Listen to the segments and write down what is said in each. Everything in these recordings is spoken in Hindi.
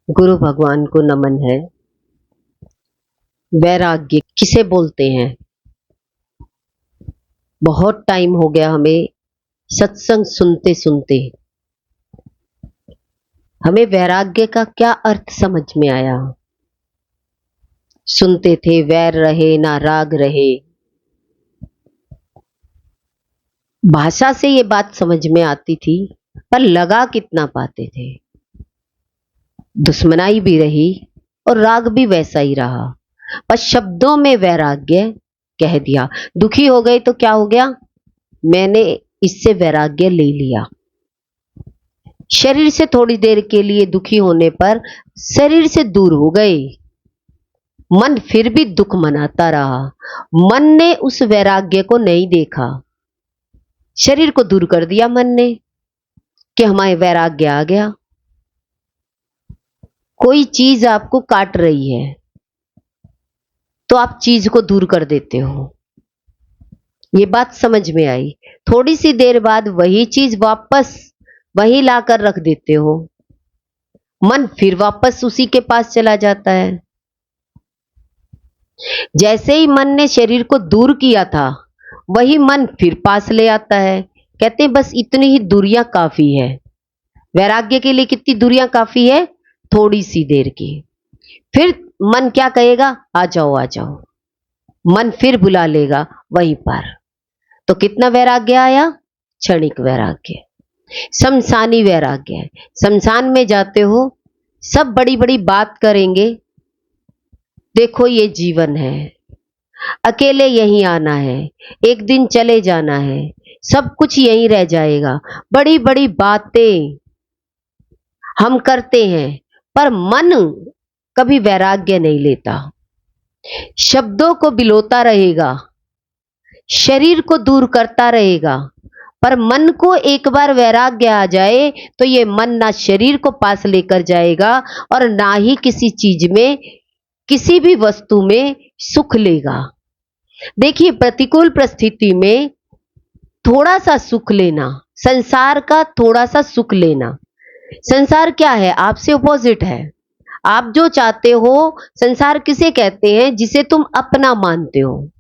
गुरु भगवान को नमन है। वैराग्य किसे बोलते हैं? बहुत टाइम हो गया हमें सत्संग सुनते सुनते। हमें वैराग्य का क्या अर्थ समझ में आया? सुनते थे वैर रहे ना राग रहे, भाषा से ये बात समझ में आती थी, पर लगा कितना पाते थे। दुश्मनाई भी रही और राग भी वैसा ही रहा, पर शब्दों में वैराग्य कह दिया। दुखी हो गए तो क्या हो गया? मैंने इससे वैराग्य ले लिया। शरीर से थोड़ी देर के लिए दुखी होने पर शरीर से दूर हो गए, मन फिर भी दुख मनाता रहा। मन ने उस वैराग्य को नहीं देखा, शरीर को दूर कर दिया मन ने कि हमारे वैराग्य आ गया। कोई चीज आपको काट रही है तो आप चीज को दूर कर देते हो, ये बात समझ में आई। थोड़ी सी देर बाद वही चीज वापस वही लाकर रख देते हो, मन फिर वापस उसी के पास चला जाता है। जैसे ही मन ने शरीर को दूर किया था, वही मन फिर पास ले आता है। कहते हैं बस इतनी ही दूरियां काफी है। वैराग्य के लिए कितनी दूरियां काफी है? थोड़ी सी देर की। फिर मन क्या कहेगा? आ जाओ आ जाओ, मन फिर बुला लेगा वहीं पर। तो कितना वैराग्य आया? क्षणिक वैराग्य, शमशानी वैराग्य है। शमशान में जाते हो, सब बड़ी बड़ी बात करेंगे, देखो ये जीवन है, अकेले यहीं आना है, एक दिन चले जाना है, सब कुछ यहीं रह जाएगा। बड़ी बड़ी बातें हम करते हैं, पर मन कभी वैराग्य नहीं लेता। शब्दों को बिलोता रहेगा, शरीर को दूर करता रहेगा, पर मन को एक बार वैराग्य आ जाए तो ये मन ना शरीर को पास लेकर जाएगा और ना ही किसी चीज में, किसी भी वस्तु में सुख लेगा। देखिए, प्रतिकूल परिस्थिति में थोड़ा सा सुख लेना, संसार का थोड़ा सा सुख लेना। संसार क्या है? आपसे अपोजिट है। आप जो चाहते हो, संसार किसे कहते हैं? जिसे तुम अपना मानते हो।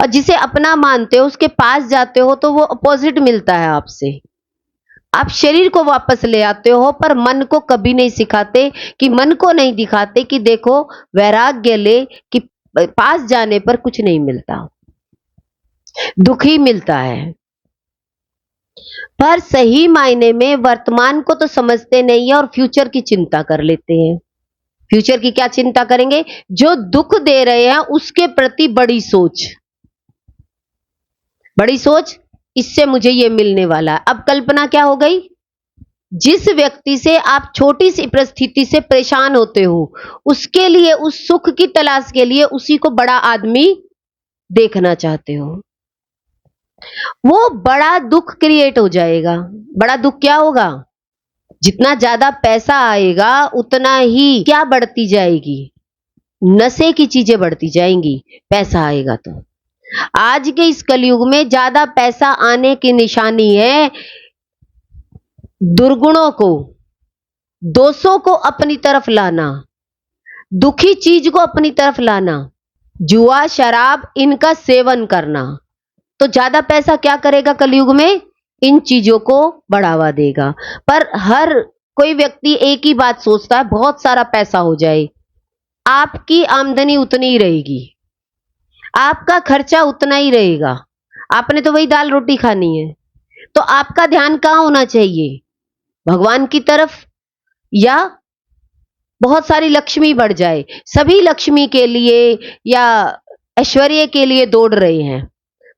और जिसे अपना मानते हो उसके पास जाते हो तो वो अपोजिट मिलता है आपसे। आप शरीर को वापस ले आते हो, पर मन को कभी नहीं सिखाते, कि मन को नहीं दिखाते कि देखो वैराग्य ले, कि पास जाने पर कुछ नहीं मिलता, दुखी मिलता है। पर सही मायने में वर्तमान को तो समझते नहीं है और फ्यूचर की चिंता कर लेते हैं। फ्यूचर की क्या चिंता करेंगे? जो दुख दे रहे हैं उसके प्रति बड़ी सोच, बड़ी सोच, इससे मुझे ये मिलने वाला है। अब कल्पना क्या हो गई? जिस व्यक्ति से आप छोटी सी परिस्थिति से परेशान होते हो, उसके लिए, उस सुख की तलाश के लिए उसी को बड़ा आदमी देखना चाहते हो, वो बड़ा दुख क्रिएट हो जाएगा। बड़ा दुख क्या होगा? जितना ज्यादा पैसा आएगा उतना ही क्या बढ़ती जाएगी? नशे की चीजें बढ़ती जाएंगी, पैसा आएगा तो। आज के इस कलयुग में ज्यादा पैसा आने की निशानी है दुर्गुणों को, दोषों को अपनी तरफ लाना, दुखी चीज को अपनी तरफ लाना, जुआ शराब इनका सेवन करना। तो ज्यादा पैसा क्या करेगा कलयुग में? इन चीजों को बढ़ावा देगा। पर हर कोई व्यक्ति एक ही बात सोचता है, बहुत सारा पैसा हो जाए। आपकी आमदनी उतनी ही रहेगी, आपका खर्चा उतना ही रहेगा, आपने तो वही दाल रोटी खानी है। तो आपका ध्यान कहां होना चाहिए? भगवान की तरफ, या बहुत सारी लक्ष्मी बढ़ जाए, सभी लक्ष्मी के लिए या ऐश्वर्य के लिए दौड़ रहे हैं,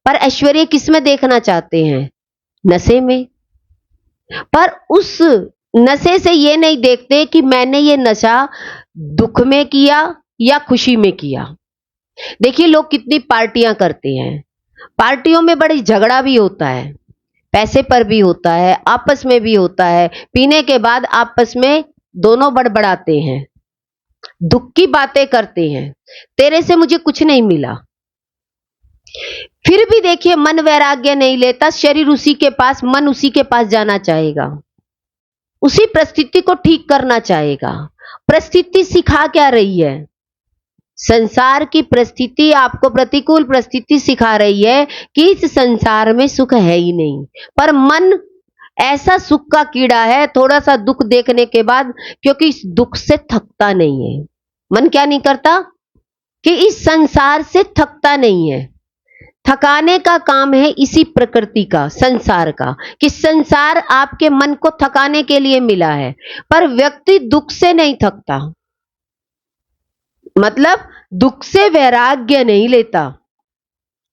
पर ऐश्वर्य किस में देखना चाहते हैं? नशे में। पर उस नशे से ये नहीं देखते कि मैंने ये नशा दुख में किया या खुशी में किया। देखिए, लोग कितनी पार्टियां करते हैं, पार्टियों में बड़ी झगड़ा भी होता है, पैसे पर भी होता है, आपस में भी होता है। पीने के बाद आपस में दोनों बड़बड़ाते हैं, दुख की बातें करते हैं, तेरे से मुझे कुछ नहीं मिला। फिर भी देखिए, मन वैराग्य नहीं लेता, शरीर उसी के पास, मन उसी के पास जाना चाहेगा। उसी परिस्थिति को ठीक करना चाहेगा। परिस्थिति सिखा क्या रही है? संसार की परिस्थिति आपको, प्रतिकूल परिस्थिति सिखा रही है कि इस संसार में सुख है ही नहीं। पर मन ऐसा सुख का कीड़ा है, थोड़ा सा दुख देखने के बाद, क्योंकि इस दुख से थकता नहीं है। मन क्या नहीं करता कि इस संसार से थकता नहीं है। थकाने का काम है इसी प्रकृति का, संसार का, कि संसार आपके मन को थकाने के लिए मिला है। पर व्यक्ति दुख से नहीं थकता, मतलब दुख से वैराग्य नहीं लेता।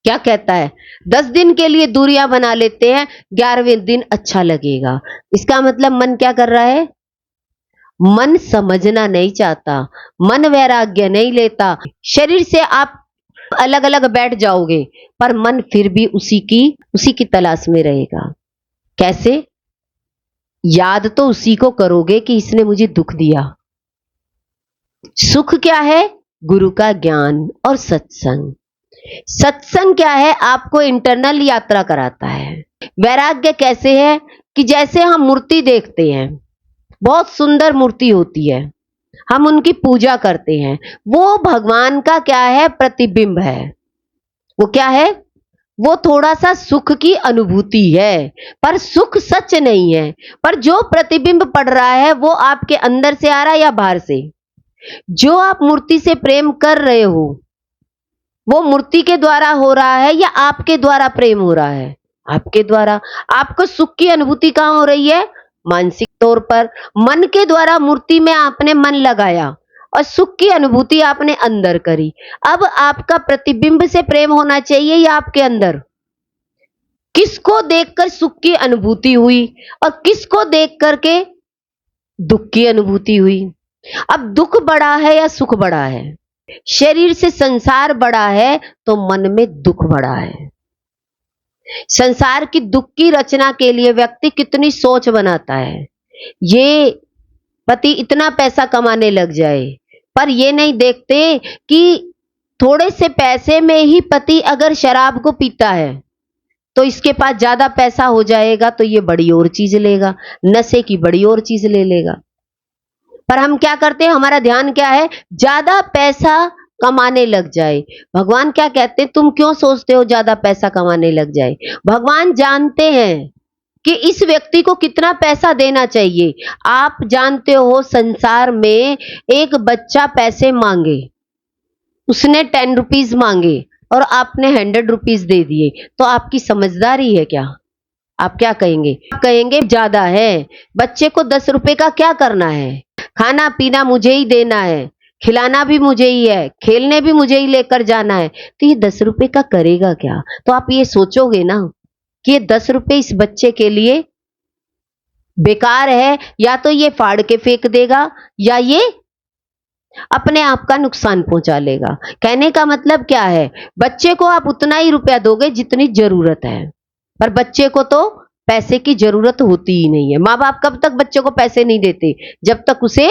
क्या कहता है? 10 दिन के लिए दूरियां बना लेते हैं, 11वें दिन अच्छा लगेगा। इसका मतलब मन क्या कर रहा है? मन समझना नहीं चाहता, मन वैराग्य नहीं लेता। शरीर से आप अलग अलग बैठ जाओगे, पर मन फिर भी उसी की तलाश में रहेगा। कैसे? याद तो उसी को करोगे कि इसने मुझे दुख दिया। सुख क्या है? गुरु का ज्ञान और सत्संग। सत्संग क्या है? आपको इंटरनल यात्रा कराता है। वैराग्य कैसे है? कि जैसे हम मूर्ति देखते हैं, बहुत सुंदर मूर्ति होती है, हम उनकी पूजा करते हैं, वो भगवान का क्या है? प्रतिबिंब है। वो क्या है? वो थोड़ा सा सुख की अनुभूति है, पर सुख सच नहीं है। पर जो प्रतिबिंब पड़ रहा है वो आपके अंदर से आ रहा है या बाहर से? जो आप मूर्ति से प्रेम कर रहे हो, वो मूर्ति के द्वारा हो रहा है या आपके द्वारा प्रेम हो रहा है? आपके द्वारा। आपको सुख की अनुभूति कहां हो रही है? मानसिक तौर पर। मन के द्वारा मूर्ति में आपने मन लगाया और सुख की अनुभूति आपने अंदर करी। अब आपका प्रतिबिंब से प्रेम होना चाहिए या आपके अंदर? किसको देखकर सुख की अनुभूति हुई और किसको देख करके दुख की अनुभूति हुई? अब दुख बड़ा है या सुख बड़ा है? शरीर से संसार बड़ा है तो मन में दुख बड़ा है। संसार की दुख की रचना के लिए व्यक्ति कितनी सोच बनाता है। ये पति इतना पैसा कमाने लग जाए, पर ये नहीं देखते कि थोड़े से पैसे में ही पति अगर शराब को पीता है तो इसके पास ज्यादा पैसा हो जाएगा तो ये बड़ी और चीज लेगा, नशे की बड़ी और चीज ले लेगा। पर हम क्या करते हैं? हमारा ध्यान क्या है? ज्यादा पैसा कमाने लग जाए। भगवान क्या कहते हैं? तुम क्यों सोचते हो ज्यादा पैसा कमाने लग जाए? भगवान जानते हैं कि इस व्यक्ति को कितना पैसा देना चाहिए। आप जानते हो संसार में एक बच्चा पैसे मांगे, उसने 10 रुपीज मांगे और आपने 100 रुपीज दे दिए, तो आपकी समझदारी है क्या? आप क्या कहेंगे? आप कहेंगे ज्यादा है। बच्चे को 10 रुपए का क्या करना है? खाना पीना मुझे ही देना है, खिलाना भी मुझे ही है, खेलने भी मुझे ही लेकर जाना है, तो ये 10 रुपए का करेगा क्या? तो आप ये सोचोगे ना कि ये 10 रुपए इस बच्चे के लिए बेकार है, या तो ये फाड़ के फेंक देगा या ये अपने आप का नुकसान पहुंचा लेगा। कहने का मतलब क्या है? बच्चे को आप उतना ही रुपया दोगे जितनी जरूरत है, पर बच्चे को तो पैसे की जरूरत होती ही नहीं है। माँ बाप कब तक बच्चे को पैसे नहीं देते? जब तक उसे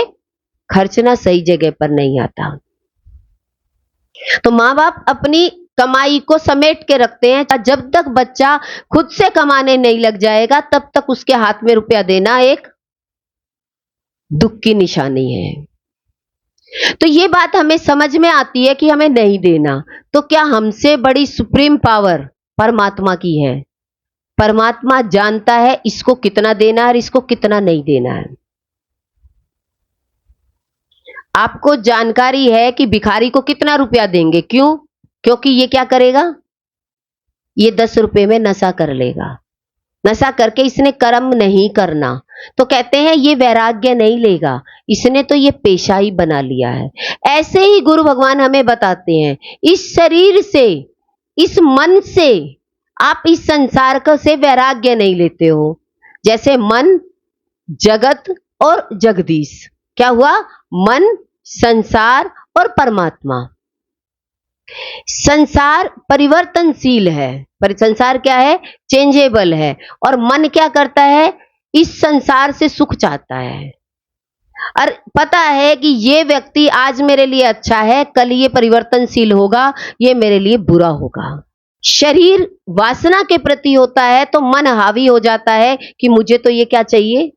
खर्चना सही जगह पर नहीं आता। तो माँ बाप अपनी कमाई को समेट के रखते हैं, जब तक बच्चा खुद से कमाने नहीं लग जाएगा तब तक उसके हाथ में रुपया देना एक दुख की निशानी है। तो ये बात हमें समझ में आती है कि हमें नहीं देना। तो क्या हमसे बड़ी सुप्रीम पावर परमात्मा की है? परमात्मा जानता है इसको कितना देना है और इसको कितना नहीं देना है। आपको जानकारी है कि भिखारी को कितना रुपया देंगे। क्यों? क्योंकि ये क्या करेगा? ये 10 रुपए में नशा कर लेगा। नशा करके इसने कर्म नहीं करना, तो कहते हैं ये वैराग्य नहीं लेगा, इसने तो ये पेशा ही बना लिया है। ऐसे ही गुरु भगवान हमें बताते हैं, इस शरीर से, इस मन से आप इस संसार का से वैराग्य नहीं लेते हो। जैसे मन, जगत और जगदीश। क्या हुआ? मन, संसार और परमात्मा। संसार परिवर्तनशील है, पर संसार क्या है? चेंजेबल है। और मन क्या करता है? इस संसार से सुख चाहता है, और पता है कि ये व्यक्ति आज मेरे लिए अच्छा है, कल ये परिवर्तनशील होगा, ये मेरे लिए बुरा होगा। शरीर वासना के प्रति होता है तो मन हावी हो जाता है कि मुझे तो ये क्या चाहिए?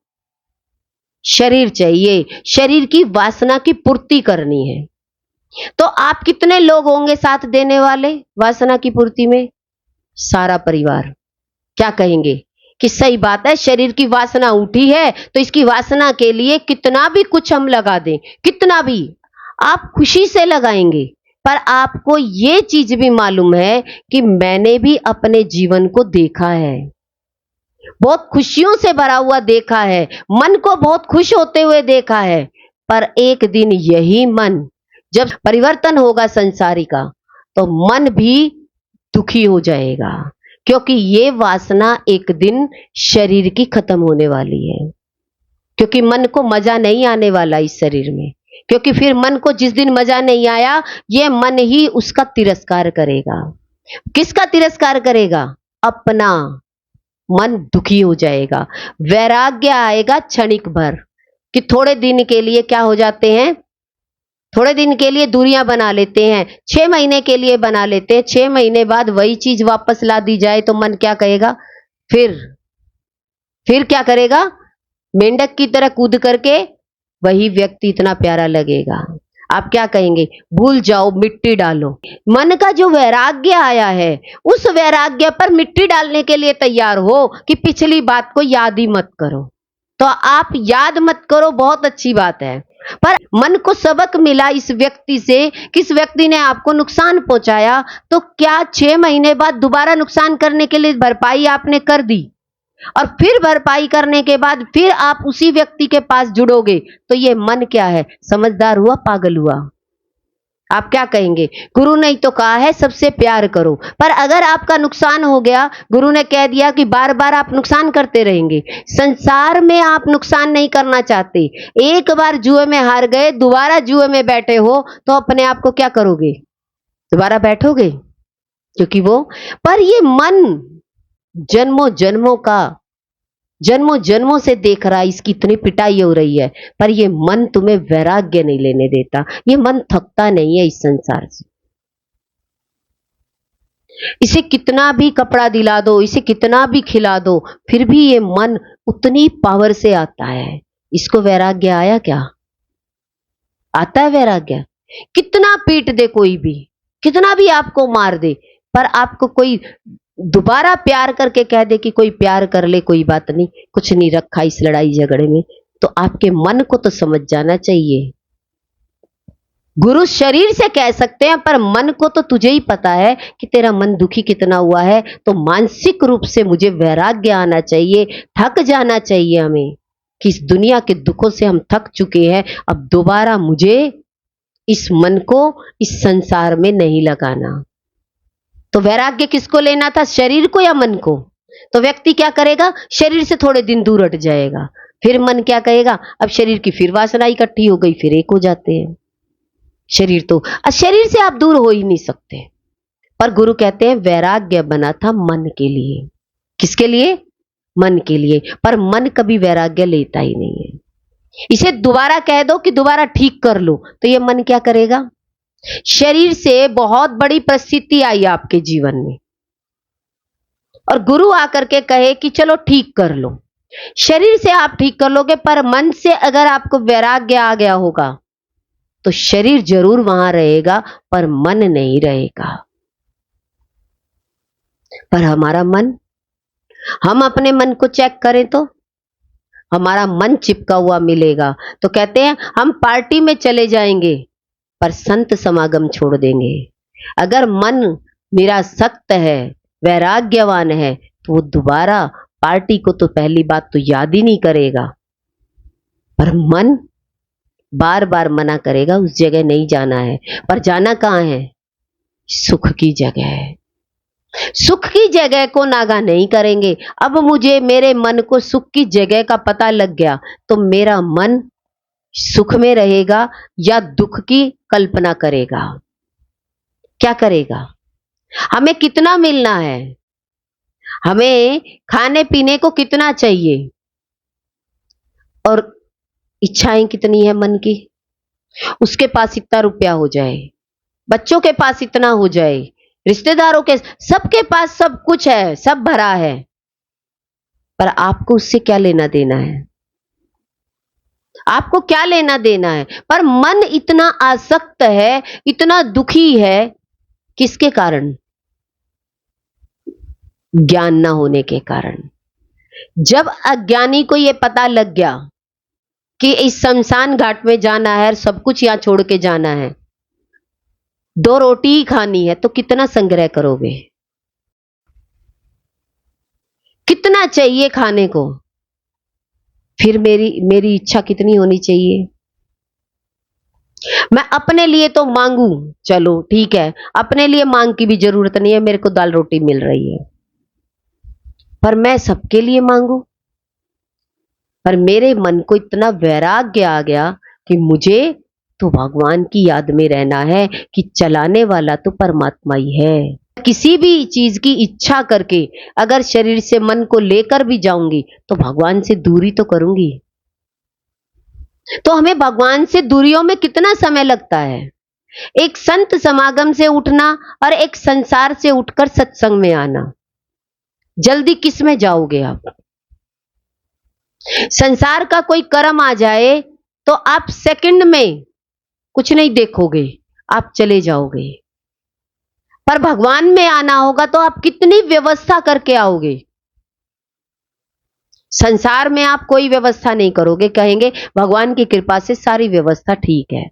शरीर चाहिए, शरीर की वासना की पूर्ति करनी है। तो आप कितने लोग होंगे साथ देने वाले वासना की पूर्ति में? सारा परिवार। क्या कहेंगे कि सही बात है, शरीर की वासना उठी है तो इसकी वासना के लिए कितना भी कुछ हम लगा दें, कितना भी आप खुशी से लगाएंगे। पर आपको ये चीज भी मालूम है कि मैंने भी अपने जीवन को देखा है, बहुत खुशियों से भरा हुआ देखा है, मन को बहुत खुश होते हुए देखा है। पर एक दिन यही मन जब परिवर्तन होगा संसारी का, तो मन भी दुखी हो जाएगा, क्योंकि ये वासना एक दिन शरीर की खत्म होने वाली है। क्योंकि मन को मजा नहीं आने वाला इस शरीर में, क्योंकि फिर मन को जिस दिन मजा नहीं आया, ये मन ही उसका तिरस्कार करेगा। किसका तिरस्कार करेगा? अपना। मन दुखी हो जाएगा, वैराग्य आएगा क्षणिक भर, कि थोड़े दिन के लिए क्या हो जाते हैं, थोड़े दिन के लिए दूरियां बना लेते हैं, 6 महीने के लिए बना लेते हैं। 6 महीने बाद वही चीज वापस ला दी जाए तो मन क्या कहेगा? फिर क्या करेगा? मेंढक की तरह कूद करके वही व्यक्ति इतना प्यारा लगेगा। आप क्या कहेंगे? भूल जाओ, मिट्टी डालो। मन का जो वैराग्य आया है, उस वैराग्य पर मिट्टी डालने के लिए तैयार हो कि पिछली बात को याद ही मत करो। तो आप याद मत करो, बहुत अच्छी बात है, पर मन को सबक मिला इस व्यक्ति से, किस व्यक्ति ने आपको नुकसान पहुंचाया, तो क्या 6 महीने बाद दोबारा नुकसान करने के लिए भरपाई आपने कर दी? और फिर भरपाई करने के बाद फिर आप उसी व्यक्ति के पास जुड़ोगे, तो ये मन क्या है? समझदार हुआ, पागल हुआ? आप क्या कहेंगे? गुरु ने तो कहा है सबसे प्यार करो, पर अगर आपका नुकसान हो गया, गुरु ने कह दिया कि बार बार आप नुकसान करते रहेंगे। संसार में आप नुकसान नहीं करना चाहते, एक बार जुए में हार गए, दोबारा जुए में बैठे हो, तो अपने आप को क्या करोगे? दोबारा बैठोगे? क्योंकि वो, पर ये मन जन्मों जन्मों से देख रहा है, इसकी इतनी पिटाई हो रही है, पर ये मन तुम्हें वैराग्य नहीं लेने देता। ये मन थकता नहीं है इस संसार से। इसे कितना भी कपड़ा दिला दो, इसे कितना भी खिला दो, फिर भी ये मन उतनी पावर से आता है। इसको वैराग्य आया क्या? आता है वैराग्य? कितना पीट दे कोई भी, कितना भी आपको मार दे, पर आपको कोई दोबारा प्यार करके कह दे कि कोई प्यार कर ले, कोई बात नहीं, कुछ नहीं रखा इस लड़ाई झगड़े में, तो आपके मन को तो समझ जाना चाहिए। गुरु शरीर से कह सकते हैं, पर मन को तो तुझे ही पता है कि तेरा मन दुखी कितना हुआ है। तो मानसिक रूप से मुझे वैराग्य आना चाहिए, थक जाना चाहिए हमें, कि इस दुनिया के दुखों से हम थक चुके हैं, अब दोबारा मुझे इस मन को इस संसार में नहीं लगाना। तो वैराग्य किसको लेना था? शरीर को या मन को? तो व्यक्ति क्या करेगा? शरीर से थोड़े दिन दूर हट जाएगा, फिर मन क्या कहेगा? अब शरीर की फिर वासना इकट्ठी हो गई, फिर एक हो जाते हैं। शरीर तो, शरीर से आप दूर हो ही नहीं सकते। पर गुरु कहते हैं वैराग्य बना था मन के लिए। किसके लिए? मन के लिए। पर मन कभी वैराग्य लेता ही नहीं है। इसे दोबारा कह दो कि दोबारा ठीक कर लो, तो ये मन क्या करेगा? शरीर से बहुत बड़ी परिस्थिति आई आपके जीवन में, और गुरु आकर के कहे कि चलो ठीक कर लो। शरीर से आप ठीक कर लोगे, पर मन से अगर आपको वैराग्य आ गया होगा, तो शरीर जरूर वहां रहेगा, पर मन नहीं रहेगा। पर हमारा मन, हम अपने मन को चेक करें तो हमारा मन चिपका हुआ मिलेगा। तो कहते हैं हम पार्टी में चले जाएंगे, पर संत समागम छोड़ देंगे। अगर मन मेरा सख्त है, वैराग्यवान है, तो वो दोबारा पार्टी को तो पहली बात तो याद ही नहीं करेगा, पर मन बार बार मना करेगा, उस जगह नहीं जाना है। पर जाना कहां है? सुख की जगह है। सुख की जगह को नागा नहीं करेंगे। अब मुझे, मेरे मन को सुख की जगह का पता लग गया, तो मेरा मन सुख में रहेगा या दुख की कल्पना करेगा? क्या करेगा? हमें कितना मिलना है, हमें खाने पीने को कितना चाहिए, और इच्छाएं कितनी है मन की, उसके पास इतना रुपया हो जाए, बच्चों के पास इतना हो जाए, रिश्तेदारों के, सबके पास सब कुछ है, सब भरा है, पर आपको उससे क्या लेना देना है? आपको क्या लेना देना है? पर मन इतना आसक्त है, इतना दुखी है, किसके कारण? ज्ञान ना होने के कारण। जब अज्ञानी को यह पता लग गया कि इस शमशान घाट में जाना है और सब कुछ यहां छोड़ के जाना है, 2 रोटी ही खानी है, तो कितना संग्रह करोगे? कितना चाहिए खाने को? फिर मेरी इच्छा कितनी होनी चाहिए? मैं अपने लिए तो मांगू, चलो ठीक है, अपने लिए मांग की भी जरूरत नहीं है, मेरे को दाल रोटी मिल रही है, पर मैं सबके लिए मांगू? पर मेरे मन को इतना वैराग्य आ गया कि मुझे तो भगवान की याद में रहना है कि चलाने वाला तो परमात्मा ही है। किसी भी चीज की इच्छा करके अगर शरीर से मन को लेकर भी जाऊंगी तो भगवान से दूरी तो करूंगी। तो हमें भगवान से दूरियों में कितना समय लगता है? एक संत समागम से उठना और एक संसार से उठकर सत्संग में आना, जल्दी किस में जाओगे आप? संसार का कोई कर्म आ जाए तो आप सेकंड में कुछ नहीं देखोगे, आप चले जाओगे। पर भगवान में आना होगा तो आप कितनी व्यवस्था करके आओगे। संसार में आप कोई व्यवस्था नहीं करोगे, कहेंगे भगवान की कृपा से सारी व्यवस्था ठीक है।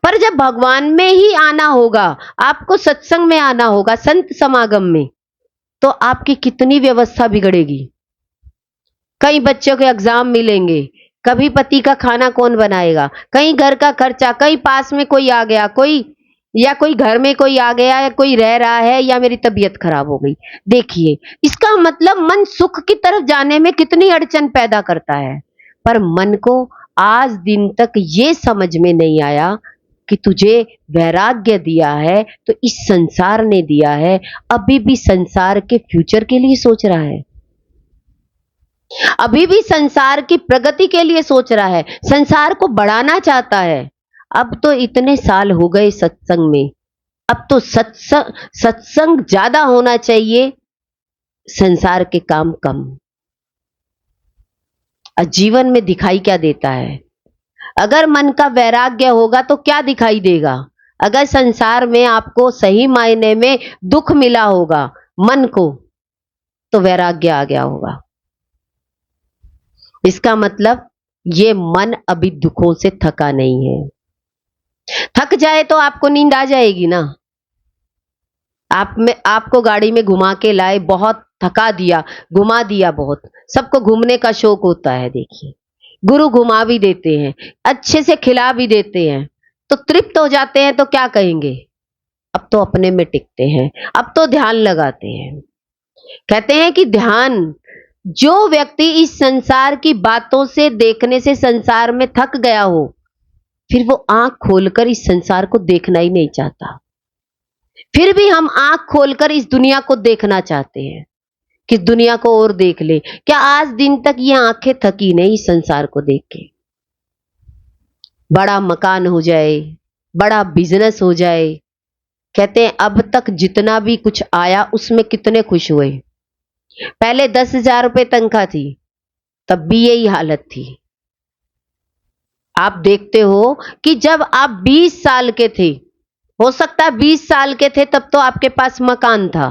पर जब भगवान में ही आना होगा, आपको सत्संग में आना होगा, संत समागम में, तो आपकी कितनी व्यवस्था बिगड़ेगी। कई बच्चों के एग्जाम मिलेंगे, कभी पति का खाना कौन बनाएगा, कहीं घर का खर्चा, कहीं पास में कोई आ गया, कोई घर में कोई आ गया, या कोई रह रहा है, या मेरी तबीयत खराब हो गई। देखिए, इसका मतलब मन सुख की तरफ जाने में कितनी अड़चन पैदा करता है। पर मन को आज दिन तक ये समझ में नहीं आया कि तुझे वैराग्य दिया है तो इस संसार ने दिया है, अभी भी संसार के फ्यूचर के लिए सोच रहा है, अभी भी संसार की प्रगति के लिए सोच रहा है, संसार को बढ़ाना चाहता है। अब तो इतने साल हो गए सत्संग में, अब तो सत्संग ज्यादा होना चाहिए, संसार के काम कम। जीवन में दिखाई क्या देता है? अगर मन का वैराग्य होगा तो क्या दिखाई देगा? अगर संसार में आपको सही मायने में दुख मिला होगा मन को, तो वैराग्य आ गया होगा। इसका मतलब ये मन अभी दुखों से थका नहीं है। थक जाए तो आपको नींद आ जाएगी ना। आपको गाड़ी में घुमा के लाए, बहुत थका दिया, घुमा दिया, बहुत, सबको घूमने का शौक होता है। देखिए, गुरु घुमा भी देते हैं, अच्छे से खिला भी देते हैं, तो तृप्त हो जाते हैं, तो क्या कहेंगे? अब तो अपने में टिकते हैं, अब तो ध्यान लगाते हैं। कहते हैं कि ध्यान, जो व्यक्ति इस संसार की बातों से देखने से संसार में थक गया हो, फिर वो आंख खोलकर इस संसार को देखना ही नहीं चाहता। फिर भी हम आंख खोलकर इस दुनिया को देखना चाहते हैं कि दुनिया को और देख ले। क्या आज दिन तक ये आंखें थकी नहीं इस संसार को देख के? बड़ा मकान हो जाए, बड़ा बिजनेस हो जाए, कहते हैं अब तक जितना भी कुछ आया उसमें कितने खुश हुए। पहले 10,000 रुपए तनख्वाह थी, तब भी यही हालत थी। आप देखते हो कि जब आप 20 साल के थे, हो सकता है 20 साल के थे तब तो आपके पास मकान था,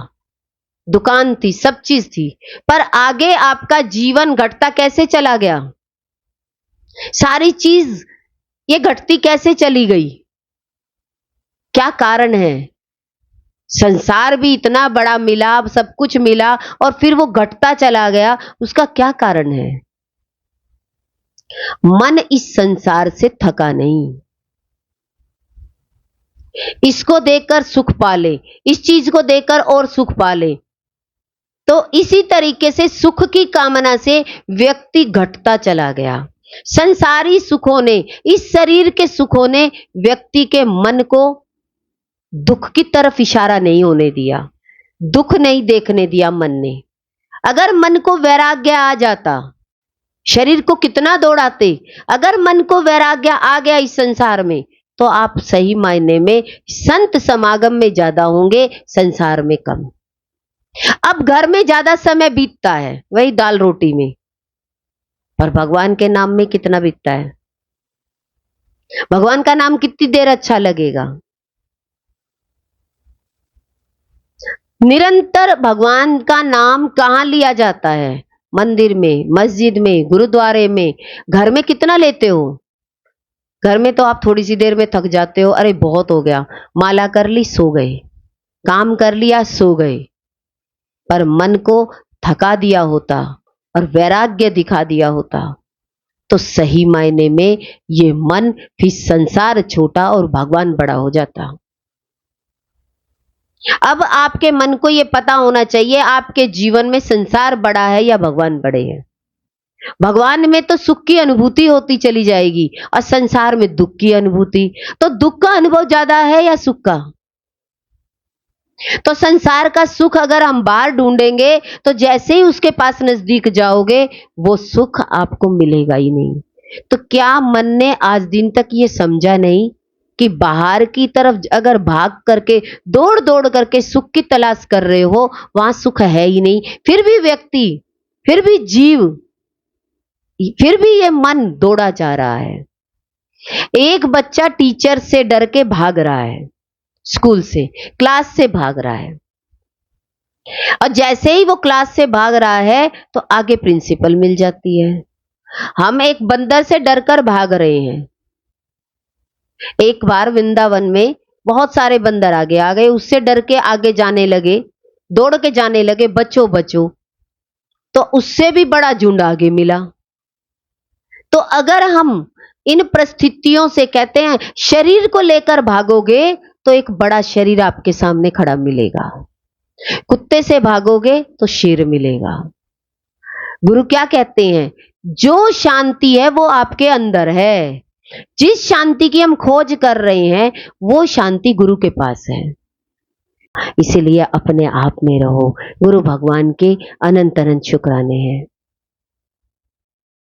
दुकान थी, सब चीज थी, पर आगे आपका जीवन घटता कैसे चला गया? सारी चीज ये घटती कैसे चली गई? क्या कारण है? संसार भी इतना बड़ा मिला, सब कुछ मिला, और फिर वो घटता चला गया, उसका क्या कारण है? मन इस संसार से थका नहीं। इसको देखकर सुख पाले, इस चीज को देखकर और सुख पाले, तो इसी तरीके से सुख की कामना से व्यक्ति घटता चला गया। संसारी सुखों ने, इस शरीर के सुखों ने व्यक्ति के मन को दुख की तरफ इशारा नहीं होने दिया, दुख नहीं देखने दिया मन ने। अगर मन को वैराग्य आ जाता, शरीर को कितना दौड़ाते, अगर मन को वैराग्य आ गया इस संसार में, तो आप सही मायने में संत समागम में ज्यादा होंगे, संसार में कम। अब घर में ज्यादा समय बीतता है वही दाल रोटी में, पर भगवान के नाम में कितना बीतता है? भगवान का नाम कितनी देर अच्छा लगेगा? निरंतर भगवान का नाम कहाँ लिया जाता है? मंदिर में, मस्जिद में, गुरुद्वारे में। घर में कितना लेते हो? घर में तो आप थोड़ी सी देर में थक जाते हो, अरे बहुत हो गया, माला कर ली, सो गए, काम कर लिया, सो गए। पर मन को थका दिया होता और वैराग्य दिखा दिया होता तो सही मायने में ये मन फिर संसार छोटा और भगवान बड़ा हो जाता। अब आपके मन को ये पता होना चाहिए आपके जीवन में संसार बड़ा है या भगवान बड़े हैं। भगवान में तो सुख की अनुभूति होती चली जाएगी और संसार में दुख की अनुभूति। तो दुख का अनुभव ज्यादा है या सुख का? तो संसार का सुख अगर हम बाहर ढूंढेंगे तो जैसे ही उसके पास नजदीक जाओगे वो सुख आपको मिलेगा ही नहीं। तो क्या मन ने आज दिन तक ये समझा नहीं कि बाहर की तरफ अगर भाग करके दौड़ दौड़ करके सुख की तलाश कर रहे हो वहां सुख है ही नहीं। फिर भी व्यक्ति, फिर भी जीव, फिर भी ये मन दौड़ा जा रहा है। एक बच्चा टीचर से डर के भाग रहा है, स्कूल से, क्लास से भाग रहा है, और जैसे ही वो क्लास से भाग रहा है तो आगे प्रिंसिपल मिल जाती है। हम एक बंदर से डरकर भाग रहे हैं। एक बार वृंदावन में बहुत सारे बंदर आगे आ गए, उससे डर के आगे जाने लगे, दौड़ के जाने लगे, बचो बचो, तो उससे भी बड़ा झुंड आगे मिला। तो अगर हम इन परिस्थितियों से, कहते हैं शरीर को लेकर भागोगे तो एक बड़ा शरीर आपके सामने खड़ा मिलेगा, कुत्ते से भागोगे तो शेर मिलेगा। गुरु क्या कहते हैं? जो शांति है वो आपके अंदर है। जिस शांति की हम खोज कर रहे हैं वो शांति गुरु के पास है। इसीलिए अपने आप में रहो। गुरु भगवान के अनंत अनंत शुक्राने हैं।